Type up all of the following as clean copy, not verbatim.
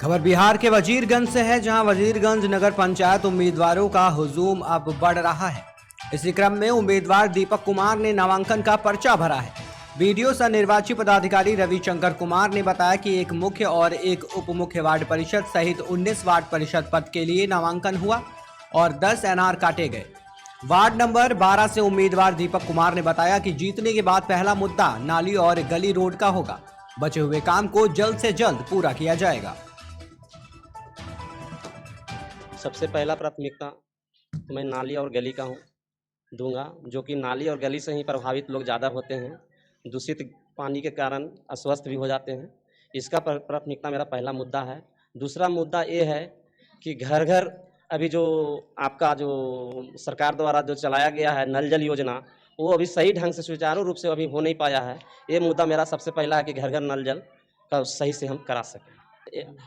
खबर बिहार के वजीरगंज से है, जहां वजीरगंज नगर पंचायत उम्मीदवारों का हुजूम अब बढ़ रहा है। इसी क्रम में उम्मीदवार दीपक कुमार ने नामांकन का पर्चा भरा है। वीडियो सह निर्वाची पदाधिकारी रविशंकर कुमार ने बताया कि एक मुख्य और एक उप मुख्य वार्ड परिषद सहित 19 वार्ड परिषद पद के लिए नामांकन हुआ और 10 एनआर काटे गए। वार्ड नंबर 12 से उम्मीदवार दीपक कुमार ने बताया कि जीतने के बाद पहला मुद्दा नाली और गली रोड का होगा। बचे हुए काम को जल्द से जल्द पूरा किया जाएगा। सबसे पहला प्राथमिकता मैं नाली और गली का दूंगा, जो कि नाली और गली से ही प्रभावित लोग ज़्यादा होते हैं। दूषित पानी के कारण अस्वस्थ भी हो जाते हैं। इसका प्राथमिकता मेरा पहला मुद्दा है। दूसरा मुद्दा ये है कि घर घर अभी जो आपका जो सरकार द्वारा जो चलाया गया है नल जल योजना, वो अभी सही ढंग से सुचारू रूप से अभी हो नहीं पाया है। ये मुद्दा मेरा सबसे पहला है कि घर घर नल जल का सही से हम करा सकें।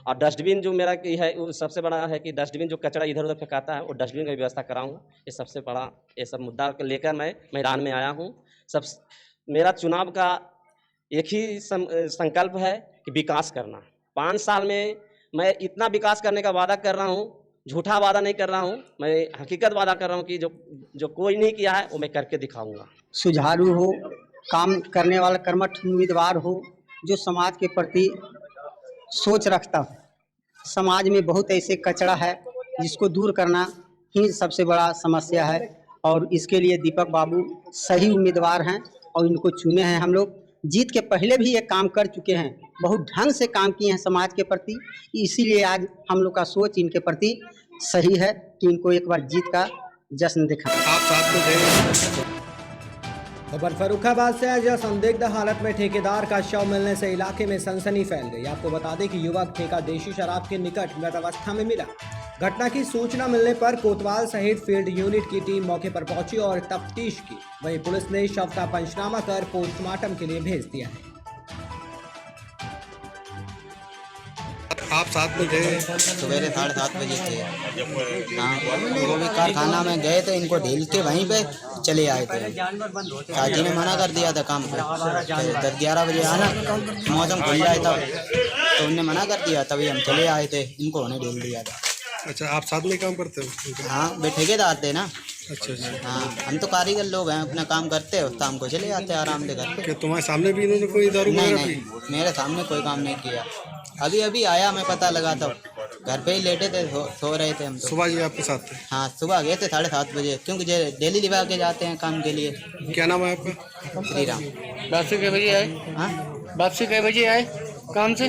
और डस्टबिन जो मेरा की है वो सबसे बड़ा है कि डस्टबिन जो कचरा इधर उधर फेंकाता है वो डस्टबिन की व्यवस्था कराऊंगा। ये सबसे बड़ा ये सब मुद्दा को लेकर मैं मैदान में आया हूँ। मेरा चुनाव का एक ही संकल्प है कि विकास करना। 5 साल में मैं इतना विकास करने का वादा कर रहा हूँ, झूठा वादा नहीं कर रहा हूँ, मैं हकीकत वादा कर रहा हूँ कि जो कोई नहीं किया है वो मैं करके दिखाऊंगा। सुझारू हो, काम करने वाला कर्मठ उम्मीदवार हो, जो समाज के प्रति सोच रखता हो। समाज में बहुत ऐसे कचरा है जिसको दूर करना ही सबसे बड़ा समस्या है और इसके लिए दीपक बाबू सही उम्मीदवार हैं और इनको चुने हैं। हम लोग जीत के पहले भी ये काम कर चुके हैं, बहुत ढंग से काम किए हैं समाज के प्रति। इसीलिए आज हम लोग का सोच इनके प्रति सही है कि इनको एक बार जीत का जश्न दिखाएं। आप साथ में थे। खबर फर्रुखाबाद से है, जहां संदिग्ध हालत में ठेकेदार का शव मिलने से इलाके में सनसनी फैल गई। आपको बता दें कि युवक ठेका देशी शराब के निकट मृत अवस्था में मिला। घटना की सूचना मिलने पर कोतवाल सहित फील्ड यूनिट की टीम मौके पर पहुंची और तफ्तीश की। वहीं पुलिस ने शव का पंचनामा कर पोस्टमार्टम के लिए भेज दिया है। आप साथ में थे। सवेरे 7:30 बजे थे। हाँ, वो भी कारखाना में गए थे, इनको ढील के वहीं पे चले आए थे। चाची ने मना कर दिया था काम पे, 10-11 बजे आना, मौसम खुल जाए तब, तो उनने मना कर दिया, तभी हम चले आए थे। इनको उन्हें ढील दिया था। अच्छा, आप साथ में काम करते हो? हाँ, वे ठेकेदार थे ना। अच्छा। हाँ, हम तो कारीगर लोग हैं, अपना काम करते हो, शाम को चले जाते हैं आराम से घर पे। क्या तुम्हारे सामने भी इन्होंने कोई दारू वगैरह पी? नहीं, मेरे सामने कोई काम नहीं किया। अभी आया, मैं पता लगा था, घर पे ही लेटे थे, सो रहे थे हम तो। सुबह जी आपके साथ थे? हाँ, सुबह गए थे 7:30 बजे, क्योंकि डेली लिवा के जाते हैं काम के लिए। क्या नाम है आपका? श्री राम। वापसी कै बजे आए? हाँ, वापसी कै बजे आए काम से?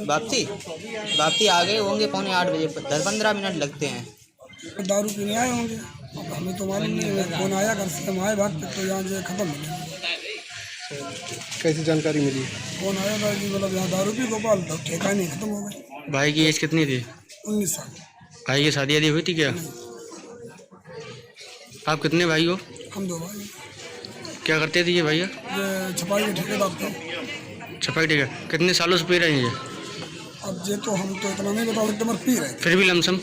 वापसी आ गए होंगे 7:45 बजे, 10-15 मिनट लगते हैं। दारू पीने आए होंगे, अब हमें तो मालूम नहीं। फोन आया घर से, हम आए भाग तो यहाँ से खत्म हो गया। कैसी जानकारी मिली? फोन आया था कि मतलब यहाँ दारू पी गोपाल, तो ठेका नहीं, खत्म हो गए। भाई की एज कितनी थी? 19 साल। भाई की शादी आदि हुई थी क्या? आप कितने भाई हो? हम 2 भाई। क्या करते थे ये भैया? ये छपाई के ठेकेदार थे। छपाई ठेका। कितने सालों से पी रहे हैं ये? अब ये तो हम तो इतना नहीं बता सकते, मगर पी रहे थे। फिर भी लमसम?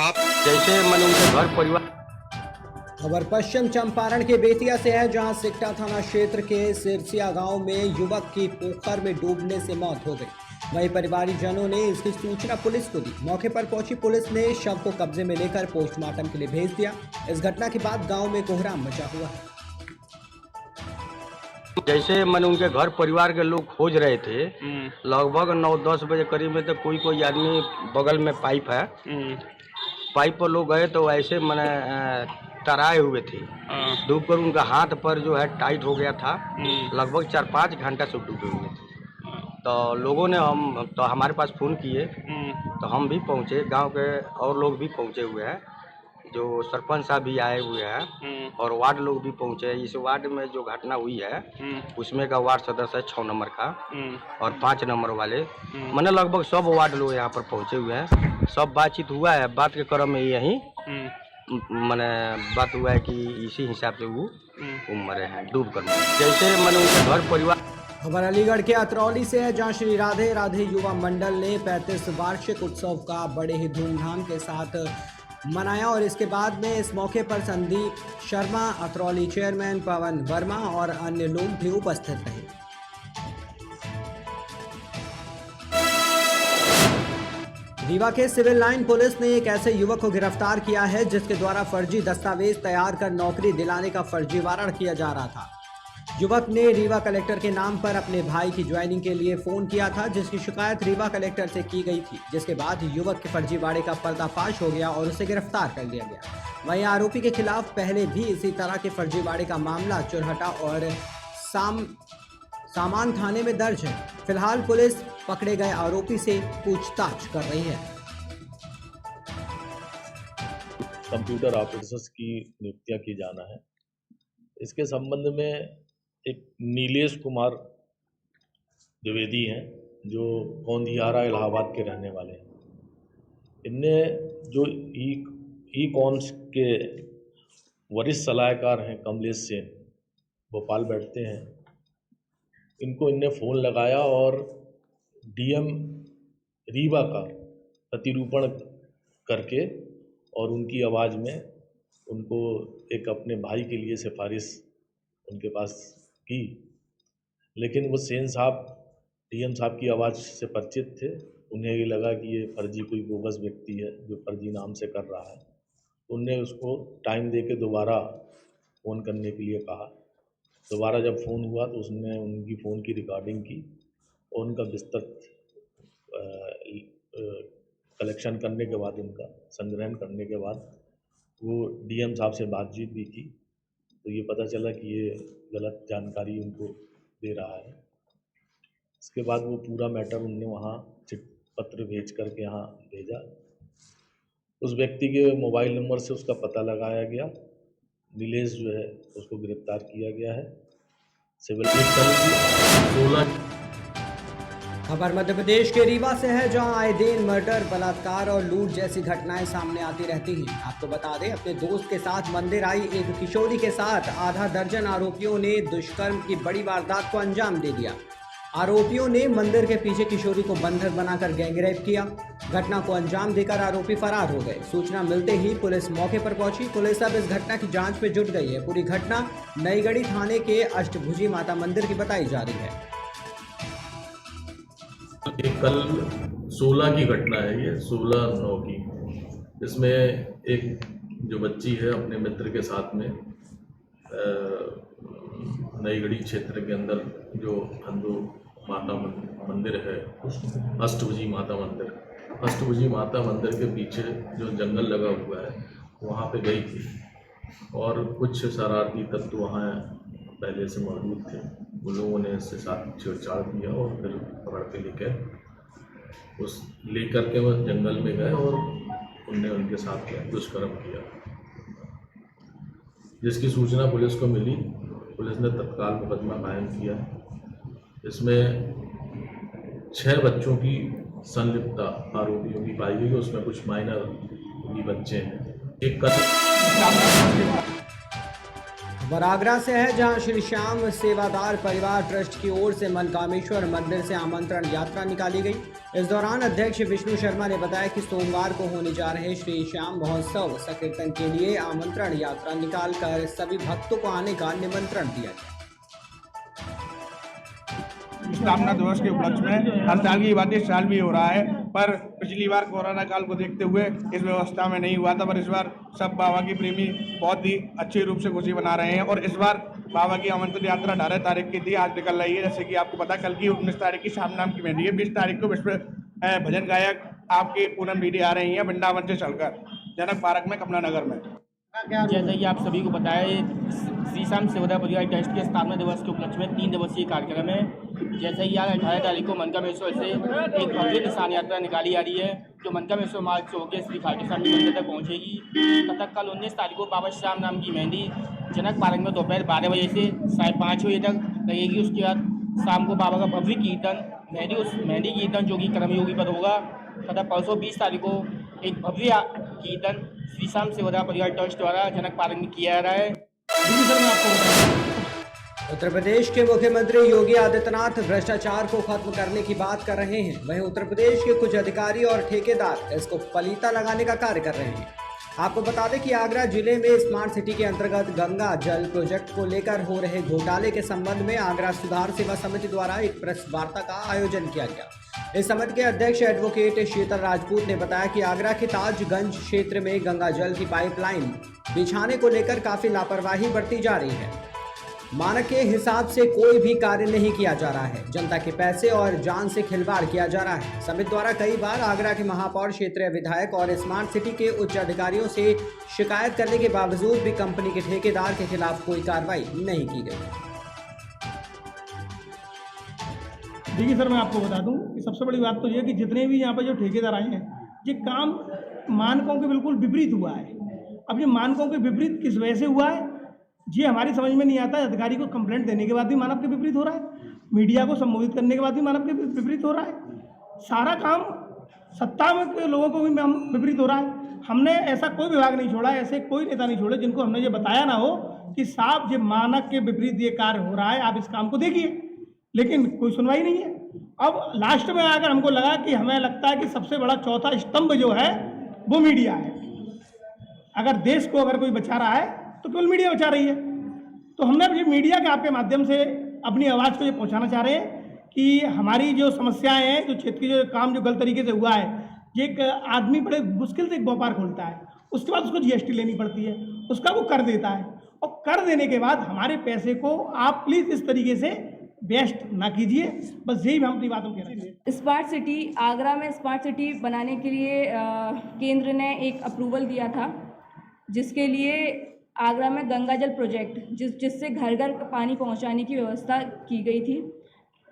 आप जैसे मन उनके घर परिवार। खबर पश्चिम चंपारण के बेतिया से है, जहां सिकटा थाना क्षेत्र के सिरसिया गांव में युवक की पोखर में डूबने से मौत हो गई। वहीं परिवारजनों ने इसकी सूचना पुलिस को दी। मौके पर पहुंची पुलिस ने शव को कब्जे में लेकर पोस्टमार्टम के लिए भेज दिया। इस घटना के बाद गांव में कोहराम मचा हुआ है। जैसे मैंने उनके घर परिवार के लोग खोज रहे थे, लगभग 9-10 बजे करीब में, तो कोई आदमी बगल में पाइप है, पाइप पर लोग गए तो ऐसे मैंने तराए हुए थे। डूब कर उनका हाथ पर जो है टाइट हो गया था। लगभग 4-5 घंटा से डूबे हुए थे। तो लोगों ने हमारे पास फ़ोन किए, तो हम भी पहुँचे, गांव के और लोग भी पहुँचे हुए हैं, जो सरपंच साहब भी आए हुए हैं और वार्ड लोग भी पहुँचे। इस वार्ड में जो घटना हुई है उसमें का वार्ड सदस्य है 6 नंबर का और 5 नंबर वाले, मैंने लगभग सब वार्ड लोग यहाँ पर पहुँचे हुए हैं। सब बातचीत हुआ है, बात के क्रम में यही मैंने बात हुआ है कि इसी हिसाब से वो मरे हैं डूब कर। जैसे मैंने उनके घर परिवार। खबर अलीगढ़ के अतरौली से है, जहां श्री राधे राधे युवा मंडल ने 35 वार्षिक उत्सव का बड़े ही धूमधाम के साथ मनाया और इसके बाद में इस मौके पर संदीप शर्मा, अतरौली चेयरमैन पवन वर्मा और अन्य लोग भी उपस्थित रहे। रीवा के सिविल लाइन पुलिस ने एक ऐसे युवक को गिरफ्तार किया है जिसके द्वारा फर्जी दस्तावेज तैयार कर नौकरी दिलाने का फर्जीवाड़ा किया जा रहा था। युवक ने रीवा कलेक्टर के नाम पर अपने भाई की ज्वाइनिंग के लिए फोन किया था, जिसकी शिकायत रीवा कलेक्टर से की गई थी, जिसके बाद युवक के फर्जीवाड़े का पर्दाफाश हो गया और उसे गिरफ्तार कर लिया गया। वहीं आरोपी के खिलाफ पहले भी इसी तरह के फर्जीवाड़े का मामला चुरहटा और सामान थाने में दर्ज है। फिलहाल पुलिस पकड़े गए आरोपी से पूछताछ कर रही है। कंप्यूटर ऑपरेटर्स की नियुक्तियां की जाना है। इसके संबंध में एक नीलेश कुमार द्विवेदी हैं जो गोंदियारा इलाहाबाद के रहने वाले हैं। इनने जो ई कॉन्स के वरिष्ठ सलाहकार हैं कमलेश सेन, भोपाल बैठते हैं, इनको इनने फ़ोन लगाया और डीएम रीवा का प्रतिरूपण करके और उनकी आवाज़ में उनको एक अपने भाई के लिए सिफारिश उनके पास की। लेकिन वो सेन साहब डीएम साहब की आवाज़ से परिचित थे। उन्हें ये लगा कि ये फर्जी कोई बोगस व्यक्ति है जो फर्जी नाम से कर रहा है। उनने उसको टाइम दे के दोबारा फ़ोन करने के लिए कहा। दोबारा जब फ़ोन हुआ तो उसने उनकी फ़ोन की रिकॉर्डिंग की और उनका विस्तृत कलेक्शन करने के बाद, उनका संग्रहण करने के बाद वो डीएम साहब से बातचीत भी की, तो ये पता चला कि ये गलत जानकारी उनको दे रहा है। इसके बाद वो पूरा मैटर उनने वहाँ पत्र भेज करके यहाँ भेजा। उस व्यक्ति के मोबाइल नंबर से उसका पता लगाया गया। नीलेश जो है उसको गिरफ्तार किया गया है। सिविल 16 खबर मध्य प्रदेश के रीवा से है, जहां आए दिन मर्डर, बलात्कार और लूट जैसी घटनाएं सामने आती रहती हैं। आपको बता दें, अपने दोस्त के साथ मंदिर आई एक किशोरी के साथ आधा दर्जन आरोपियों ने दुष्कर्म की बड़ी वारदात को अंजाम दे दिया। आरोपियों ने मंदिर के पीछे किशोरी को बंधक बनाकर गैंगरेप किया। घटना को अंजाम देकर आरोपी फरार हो गए। सूचना मिलते ही पुलिस मौके पर पहुंची। पुलिस अब इस घटना की जांच में जुट गई है। पूरी घटना नईगढ़ी थाने के अष्टभुजी माता मंदिर की बताई जा रही है। कल 16 की घटना है, ये 16/9 की। इसमें एक जो बच्ची है अपने मित्र के साथ में नईगढ़ी क्षेत्र के अंदर जो हिंदू माता मंदिर है, अष्टभुजी माता मंदिर, अष्टभुजी माता मंदिर के पीछे जो जंगल लगा हुआ है वहाँ पे गई थी और कुछ शरारती तत्व वहाँ पहले से मौजूद थे। उन लोगों ने इससे साथ छेड़छाड़ किया और फिर पकड़ के लेकर के वो जंगल में गए और उनने उनके साथ दुष्कर्म किया। जिसकी सूचना पुलिस को मिली, पुलिस ने तत्काल मुकदमा कायम किया। इसमें 6 बच्चों की संलिप्तता आरोपियों की पाई गई। उसमें कुछ माइनर भी बच्चे हैं। एक बरागरा से है, जहां श्री श्याम सेवादार परिवार ट्रस्ट की ओर से मनकामेश्वर मंदिर से आमंत्रण यात्रा निकाली गई। इस दौरान अध्यक्ष विष्णु शर्मा ने बताया कि सोमवार को होने जा रहे श्री श्याम महोत्सव संकीर्तन के लिए आमंत्रण यात्रा निकालकर सभी भक्तों को आने का निमंत्रण दिया गया। स्थापना दिवस के उपलक्ष्य में हर साल की बात इस साल भी हो रहा है, पर पिछली बार कोरोना काल को देखते हुए इस व्यवस्था में नहीं हुआ था। पर इस बार सब बाबा की प्रेमी बहुत ही अच्छे रूप से खुशी मना रहे हैं और इस बार बाबा की आमंत्रण यात्रा 18 तारीख की थी, आज निकल रही है। जैसे कि आपको पता, कल की 19 तारीख की शाम नाम की मेहंदी है। 20 तारीख को विश्व भजन गायक आपकी पूनम दीदी आ रही हैं वृंदावन से चलकर जनक पार्क में कमला नगर में। जैसा कि आप सभी को पता है, श्री श्याम सेवादार परिवार ट्रस्ट के स्थापना दिवस के उपलक्ष्य में 3 दिवसीय कार्यक्रम है। जैसे ही आज 18 तारीख को मनकामेश्वर से एक भव्य निशान यात्रा निकाली जा रही है जो मनकामेश्वर मार्ग से होकर श्री खाटू श्याम मंदिर तक पहुंचेगी। तथा कल 19 तारीख को बाबा श्याम नाम की मेहंदी जनक पार्क में दोपहर 12 बजे से 5:30 बजे तक लगेगी। उसके बाद शाम को बाबा का भव्य कीर्तन मेहंदी कीर्तन जो कि कर्मयोगी पर होगा। तथा परसों 20 तारीख को एक भव्य कीर्तन श्री श्याम सेवादार परिवार ट्रस्ट द्वारा जनक पार्क में किया जा रहा है। उत्तर प्रदेश के मुख्यमंत्री योगी आदित्यनाथ भ्रष्टाचार को खत्म करने की बात कर रहे हैं। वहीं उत्तर प्रदेश के कुछ अधिकारी और ठेकेदार इसको पलीता लगाने का कार्य कर रहे हैं। आपको बता दें कि आगरा जिले में स्मार्ट सिटी के अंतर्गत गंगा जल प्रोजेक्ट को लेकर हो रहे घोटाले के संबंध में आगरा सुधार सेवा समिति द्वारा एक प्रेस वार्ता का आयोजन किया गया। इस समिति के अध्यक्ष एडवोकेट शीतल राजपूत ने बताया कि आगरा के ताजगंज क्षेत्र में गंगा जल की पाइपलाइन बिछाने को लेकर काफी लापरवाही बरती जा रही है। मानक के हिसाब से कोई भी कार्य नहीं किया जा रहा है। जनता के पैसे और जान से खिलवाड़ किया जा रहा है। समिति द्वारा कई बार आगरा के महापौर, क्षेत्रीय विधायक और स्मार्ट सिटी के उच्च अधिकारियों से शिकायत करने के बावजूद भी कंपनी के ठेकेदार के खिलाफ कोई कार्रवाई नहीं की गई। देखिए सर, मैं आपको बता दूं कि सबसे बड़ी बात तो ये है कि जितने भी यहाँ पर जो ठेकेदार आए हैं, ये काम मानकों के बिल्कुल विपरीत हुआ है। अब ये मानकों के विपरीत किस वजह से हुआ है ये हमारी समझ में नहीं आता। अधिकारी को कंप्लेंट देने के बाद भी मानव के विपरीत हो रहा है, मीडिया को संबोधित करने के बाद भी मानव के विपरीत हो रहा है, सारा काम सत्ता में के लोगों को भी विपरीत हो रहा है। हमने ऐसा कोई विभाग नहीं छोड़ा, ऐसे कोई नेता नहीं छोड़े जिनको हमने ये बताया ना हो कि साहब ये मानक के विपरीत ये कार्य हो रहा है, आप इस काम को देखिए, लेकिन कोई सुनवाई नहीं है। अब लास्ट में आकर हमको लगा कि हमें लगता है कि सबसे बड़ा चौथा स्तंभ जो है वो मीडिया है। अगर देश को अगर कोई बचा रहा है तो केवल मीडिया बचा रही है। तो हमने अब ये मीडिया के आपके माध्यम से अपनी आवाज़ को ये पहुंचाना चाह रहे हैं कि हमारी जो समस्याएं हैं, जो क्षेत्र की जो काम जो गलत तरीके से हुआ है, ये एक आदमी बड़े मुश्किल से एक व्यापार खोलता है, उसके बाद उसको जीएसटी लेनी पड़ती है, उसका वो कर देता है, और कर देने के बाद हमारे पैसे को आप प्लीज़ इस तरीके से वेस्ट ना कीजिए। बस यही हम अपनी बातों कह रहे हैं। स्मार्ट सिटी आगरा में स्मार्ट सिटी बनाने के लिए केंद्र ने एक अप्रूवल दिया था, जिसके लिए आगरा में गंगा जल प्रोजेक्ट जिससे घर घर पानी पहुंचाने की व्यवस्था की गई थी,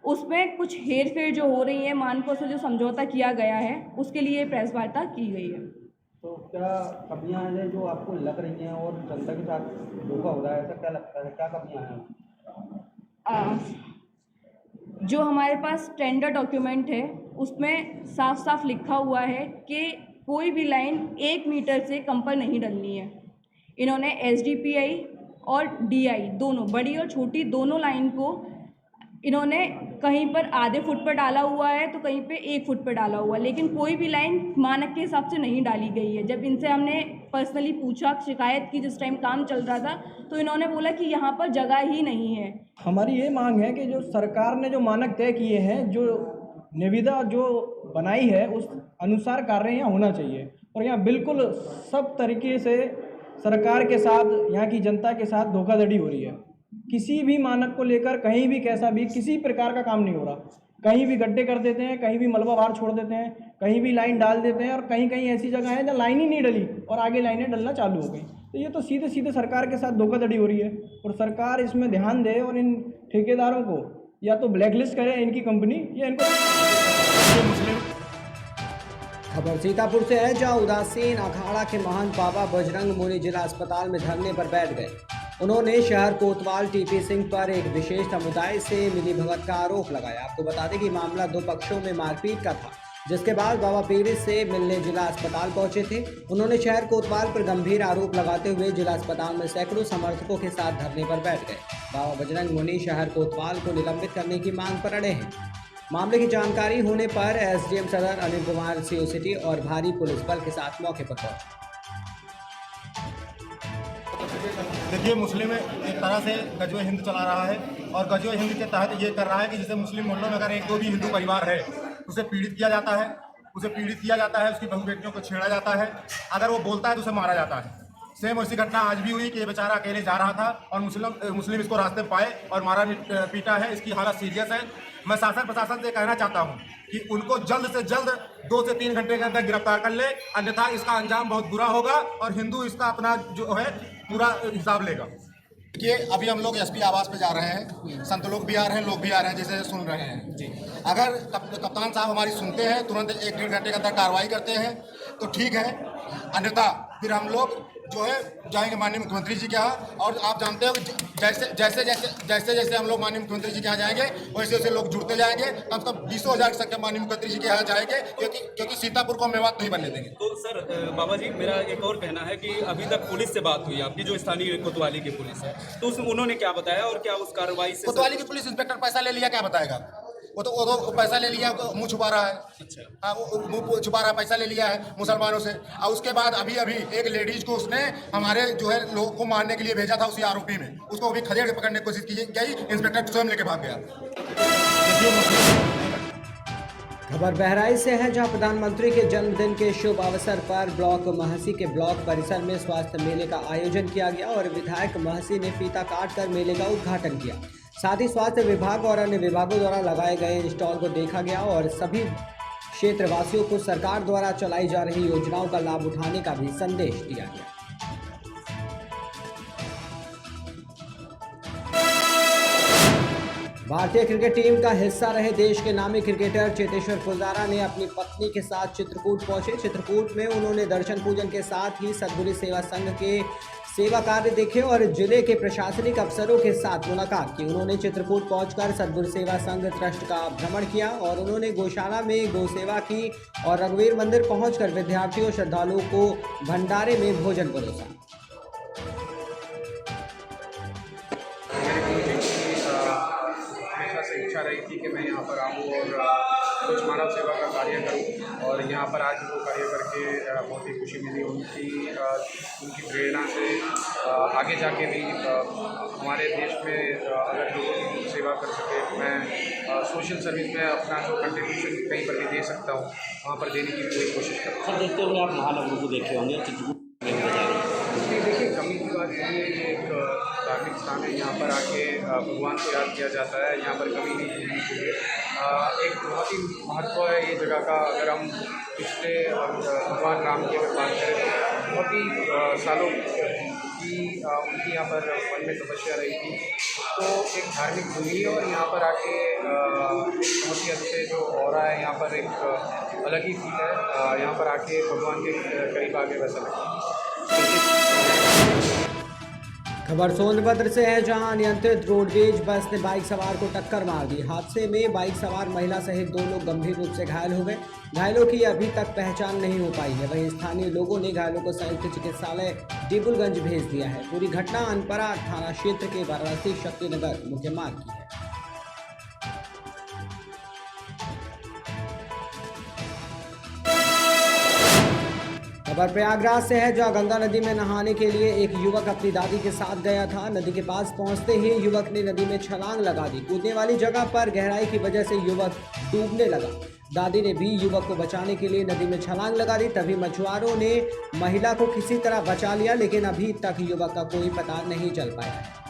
उसमें कुछ हेर फेर जो हो रही है, मानकों से जो समझौता किया गया है, उसके लिए प्रेस वार्ता की गई है। तो क्या कमियां हैं जो आपको लग रही हैं और जनता के साथ धोखा हो रहा है, ऐसा क्या लगता है, क्या कमियां हैं? जो हमारे पास टेंडर डॉक्यूमेंट है उसमें साफ साफ लिखा हुआ है कि कोई भी लाइन 1 मीटर से कम पर नहीं डलनी है। इन्होंने SDPI और DI दोनों, बड़ी और छोटी दोनों लाइन को इन्होंने कहीं पर आधे फुट पर डाला हुआ है तो कहीं पे 1 फुट पर डाला हुआ है, लेकिन कोई भी लाइन मानक के हिसाब से नहीं डाली गई है। जब इनसे हमने पर्सनली पूछा, शिकायत की जिस टाइम काम चल रहा था, तो इन्होंने बोला कि यहाँ पर जगह ही नहीं है। हमारी ये मांग है कि जो सरकार ने जो मानक तय किए हैं, जो निविदा जो बनाई है, उस अनुसार कार्य यहाँ होना चाहिए। और यहाँ बिल्कुल सब तरीके से सरकार के साथ, यहाँ की जनता के साथ धोखाधड़ी हो रही है। किसी भी मानक को लेकर कहीं भी कैसा भी किसी प्रकार का काम नहीं हो रहा। कहीं भी गड्ढे कर देते हैं, कहीं भी मलबा बाहर छोड़ देते हैं, कहीं भी लाइन डाल देते हैं, और कहीं कहीं ऐसी जगह है जहाँ लाइन ही नहीं डली और आगे लाइनें डलना चालू हो गई। तो ये तो सीधे सीधे सरकार के साथ धोखाधड़ी हो रही है, और सरकार इसमें ध्यान दे और इन ठेकेदारों को या तो ब्लैकलिस्ट करे इनकी कंपनी, या इनको। खबर सीतापुर से है, जहां उदासीन अखाड़ा के महंत बाबा बजरंग मुनि जिला अस्पताल में धरने पर बैठ गए। उन्होंने शहर कोतवाल TP सिंह पर एक विशेष समुदाय से मिलीभगत का आरोप लगाया। आपको बता दें कि मामला 2 पक्षों में मारपीट का था, जिसके बाद बाबा पीड़ित से मिलने जिला अस्पताल पहुंचे थे। उन्होंने शहर कोतवाल पर गंभीर आरोप लगाते हुए जिला अस्पताल में सैकड़ों समर्थकों के साथ धरने पर बैठ गए। बाबा बजरंग मुनि शहर कोतवाल को निलंबित करने की मांग पर अड़े हैं। मामले की जानकारी होने पर SDM सदर अनिल कुमार CO सिटी और भारी पुलिस बल के साथ मौके पर पहुंचे। देखिए, मुस्लिम एक तरह से गजवे हिंद चला रहा है, और गजवे हिंद के तहत ये कर रहा है कि जैसे मुस्लिम मोहल्लों में अगर 1-2 भी हिंदू परिवार है, उसे पीड़ित किया जाता है, उसकी बहू बेटियों को छेड़ा जाता है, अगर वो बोलता है तो उसे मारा जाता है। सेम वैसी घटना आज भी हुई कि ये बेचारा अकेले जा रहा था और मुस्लिम इसको रास्ते पाए और मारा पीटा है। इसकी हालत सीरियस है। मैं शासन प्रशासन से कहना चाहता हूँ कि उनको जल्द से जल्द 2 से 3 घंटे के अंदर गिरफ्तार कर ले, अन्यथा इसका अंजाम बहुत बुरा होगा और हिंदू इसका अपना जो है पूरा हिसाब लेगा। देखिए, अभी हम लोग SP आवास पे जा रहे हैं, संत लोग भी आ रहे हैं, लोग भी आ रहे हैं, जैसे सुन रहे हैं जी। अगर कप्तान साहब हमारी सुनते हैं, तुरंत 1-1.5 घंटे के अंदर कार्रवाई करते हैं तो ठीक है, अन्यथा फिर हम लोग जो है जाएंगे माननीय मुख्यमंत्री जी के यहाँ। और आप जानते हो जैसे हम लोग माननीय मुख्यमंत्री जी के यहाँ जाएंगे, वैसे वैसे लोग जुड़ते जाएंगे। कम से कम 20,000 की संख्या माननीय मुख्यमंत्री जी के यहाँ जाएंगे, क्योंकि सीतापुर को मेवात नहीं बनने देंगे। तो सर बाबा जी, मेरा एक और कहना है कि अभी तक पुलिस से बात हुई आपकी, जो स्थानीय कोतवाली की पुलिस है, तो उन्होंने क्या बताया और क्या उस कार्रवाई से? कोतवाली की पुलिस इंस्पेक्टर पैसा ले लिया, क्या बताएगा? वो तो पैसा ले लिया, मुंह छुपा रहा है। हाँ, वो मुंह छुपा रहा है, पैसा ले लिया है मुसलमानों से। और उसके बाद अभी एक लेडीज को उसने हमारे जो है लोगों को मारने के लिए भेजा था, उसी आरोपी में उसको भी खदेड़ के पकड़ने की कोशिश की गई, इंस्पेक्टर स्वयं लेके भाग गया। खबर बहराइच से है, जहां प्रधानमंत्री के जन्मदिन के शुभ अवसर पर ब्लॉक महसी के ब्लॉक परिसर में स्वास्थ्य मेले का आयोजन किया गया और विधायक महसी ने फीता काटकर मेले का उद्घाटन किया। साथ ही स्वास्थ्य विभाग और अन्य विभागों द्वारा लगाए गए स्टॉल को देखा गया और सभी क्षेत्रवासियों को सरकार द्वारा चलाई जा रही योजनाओं का लाभ उठाने का भी संदेश दिया गया। भारतीय क्रिकेट टीम का हिस्सा रहे देश के नामी क्रिकेटर चेतेश्वर पुजारा ने अपनी पत्नी के साथ चित्रकूट पहुंचे। चित्रकूट में उन्होंने दर्शन पूजन के साथ ही सद्गुरु सेवा संघ के सेवा कार्य देखे और जिले के प्रशासनिक अफसरों के साथ मुलाकात की। उन्होंने चित्रकूट पहुंचकर सद्गुरु सेवा संघ ट्रस्ट का भ्रमण किया और उन्होंने गौशाला में गौ सेवा की और रघुवीर मंदिर पहुंचकर विद्यार्थियों श्रद्धालुओं को भंडारे में भोजन परोसा। इच्छा रही थी कि मैं यहाँ पर आऊँ और कुछ मानव सेवा का कार्य करूँ और यहाँ पर आज वो कार्य करके बहुत ही खुशी मिली। उनकी प्रेरणा से आगे जाके भी हमारे देश में अगर लोगों की सेवा कर सके, मैं सोशल सर्विस में अपना जो कंट्रीब्यूशन कहीं पर भी दे सकता हूँ, वहाँ पर देने की पूरी कोशिश करूँ। सर, देखते हुए आप महानवरों को देखे होंगे, देखिए कमी की बात ये एक धार्मिक स्थान है, यहाँ पर आके भगवान को याद किया जाता है, यहाँ पर कमी नहीं होनी चाहिए। एक बहुत ही महत्व है ये जगह का। अगर हम पिछले भगवान राम की अगर बात करें तो बहुत ही सालों की उनकी यहाँ पर वन में तपस्या रही थी, तो एक धार्मिक भूमि है और यहाँ पर आके बहुत ही अच्छे जो ऑरा है, यहाँ पर एक अलग ही फील है। यहाँ पर आके भगवान के करीब आगे वैसा लगता है। खबर सोनभद्र से है, जहां अनियंत्रित रोडवेज बस ने बाइक सवार को टक्कर मार दी। हादसे में बाइक सवार महिला सहित 2 लोग गंभीर रूप से घायल हो गए। घायलों की अभी तक पहचान नहीं हो पाई है। वहीं स्थानीय लोगों ने घायलों को संयुक्त चिकित्सालय डिबुलगंज भेज दिया है। पूरी घटना अनपरा थाना क्षेत्र के वाराणसी शक्तिनगर मुख्य मार्ग की है। खबर प्रयागराज से है, जहां गंगा नदी में नहाने के लिए एक युवक अपनी दादी के साथ गया था। नदी के पास पहुंचते ही युवक ने नदी में छलांग लगा दी। कूदने वाली जगह पर गहराई की वजह से युवक डूबने लगा। दादी ने भी युवक को बचाने के लिए नदी में छलांग लगा दी। तभी मछुआरों ने महिला को किसी तरह बचा लिया, लेकिन अभी तक युवक का कोई पता नहीं चल पाया है।